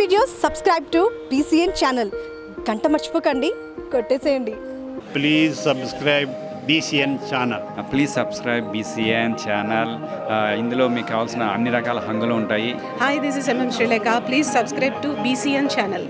Videos subscribe to BCN channel. గంట మర్చిపోకండి, కొట్టేసేయండి. Please subscribe BCN channel. Please subscribe BCN channel. ఇందులో మీకు కావాల్సిన అన్ని రకాల హంగులు ఉంటాయి. Hi, this is MM Sri Lanka. Please subscribe to BCN channel.